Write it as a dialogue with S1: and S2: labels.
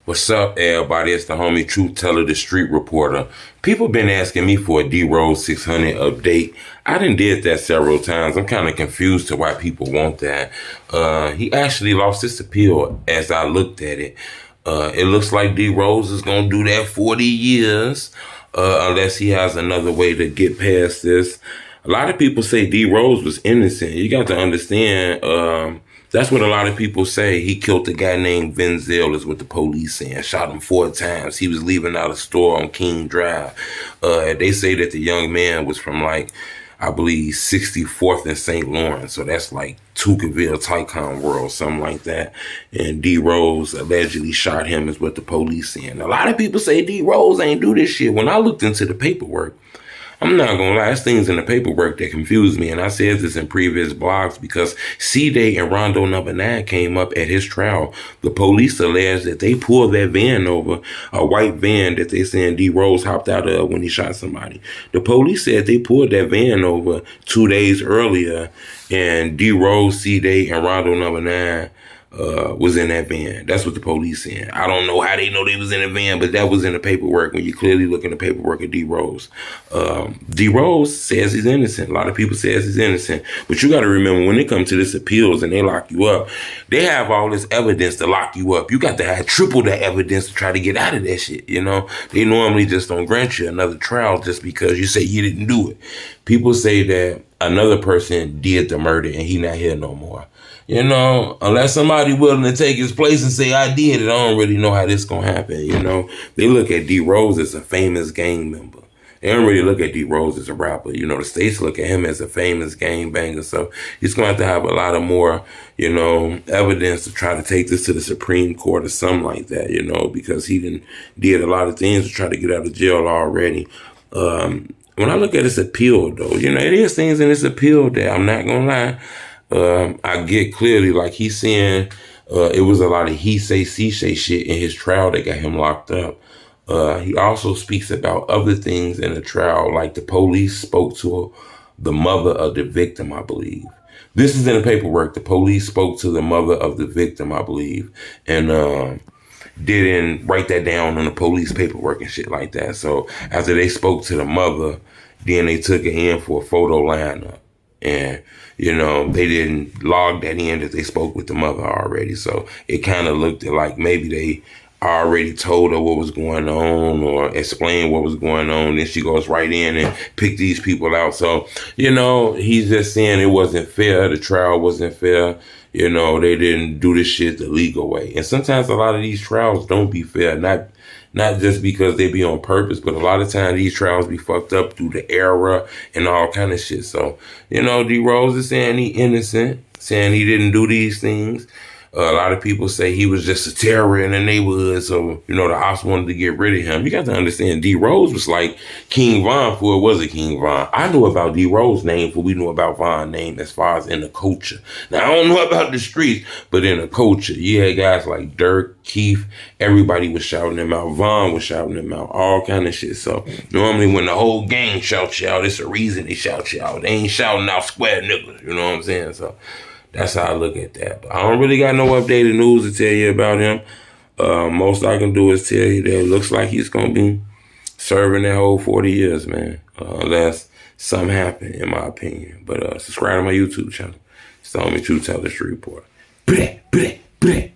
S1: What's up, everybody? It's the homie Truth Teller, the Street Reporter. People been asking me for a D-Rose 600 update. I done did that several times. I'm kind of confused to why people want that. He actually lost his appeal as I looked at it. It looks like D-Rose is going to do that 40 years unless he has another way to get past this. A lot of people say D-Rose was innocent. You got to understand, that's what a lot of people say. He killed a guy named Venzel, is what the police saying. Shot him 4 times. He was leaving out a store on King Drive. They say that the young man was from I believe 64th and St. Lawrence. So that's like Tuckerville, Tycon World, something like that. And D-Rose allegedly shot him, is what the police saying. A lot of people say D-Rose ain't do this shit. When I looked into the paperwork, I'm not gonna lie, there's things in the paperwork that confused me, and I said this in previous blogs because C-Day and Rondo number 9 came up at his trial. The police alleged that they pulled that van over, a white van that they saying D-Rose hopped out of when he shot somebody. The police said they pulled that van over 2 days earlier, and D-Rose, C-Day, and Rondo number 9 was in that van. That's what the police said. I don't know how they know they was in the van, but that was in the paperwork when you clearly look in the paperwork of D-Rose. D-Rose says he's innocent. A lot of people says he's innocent. But you got to remember, when it comes to this appeals and they lock you up, they have all this evidence to lock you up. You got to have triple the evidence to try to get out of that shit, you know? They normally just don't grant you another trial just because you say you didn't do it. People say that another person did the murder and he not here no more. You know, unless somebody willing to take his place and say, I did it, I don't really know how this gonna happen, you know. They look at D-Rose as a famous gang member. They don't really look at D-Rose as a rapper. You know, the states look at him as a famous gang banger. So he's going to have a lot of more, you know, evidence to try to take this to the Supreme Court or something like that, you know, because he did a lot of things to try to get out of jail already. When I look at his appeal, though, you know, it is things in his appeal that I'm not going to lie. I get clearly, like he's saying, it was a lot of he say, she say shit in his trial that got him locked up. He also speaks about other things in the trial, like the police spoke to the mother of the victim, I believe. This is in the paperwork. The police spoke to the mother of the victim, I believe, and didn't write that down on the police paperwork and shit like that. So after they spoke to the mother, then they took it in for a photo lineup. And, you know, they didn't log that in that they spoke with the mother already. So it kind of looked like maybe they already told her what was going on or explained what was going on. Then she goes right in and pick these people out. So, you know, he's just saying it wasn't fair. The trial wasn't fair. You know, they didn't do this shit the legal way. And sometimes a lot of these trials don't be fair. Not just because they be on purpose, but a lot of times these trials be fucked up through the error and all kind of shit. So, you know, D-Rose is saying he innocent, saying he didn't do these things. A lot of people say he was just a terror in the neighborhood, so, you know, the ops wanted to get rid of him. You got to understand, D-Rose was like King Von before it was a King Von. I knew about D-Rose's name before we knew about Von's name as far as in the culture. Now, I don't know about the streets, but in the culture, you had guys like Dirk, Keith, everybody was shouting him out. Von was shouting him out, all kind of shit. So normally when the whole gang shouts you out, it's a reason they shout you out. They ain't shouting out square niggas, you know what I'm saying? So that's how I look at that. But I don't really got no updated news to tell you about him. Most I can do is tell you that it looks like he's going to be serving that whole 40 years, man. Unless something happen, in my opinion. But subscribe to my YouTube channel. It's the homie Truth Teller, the Street Reporter. Bleh, bleh, bleh.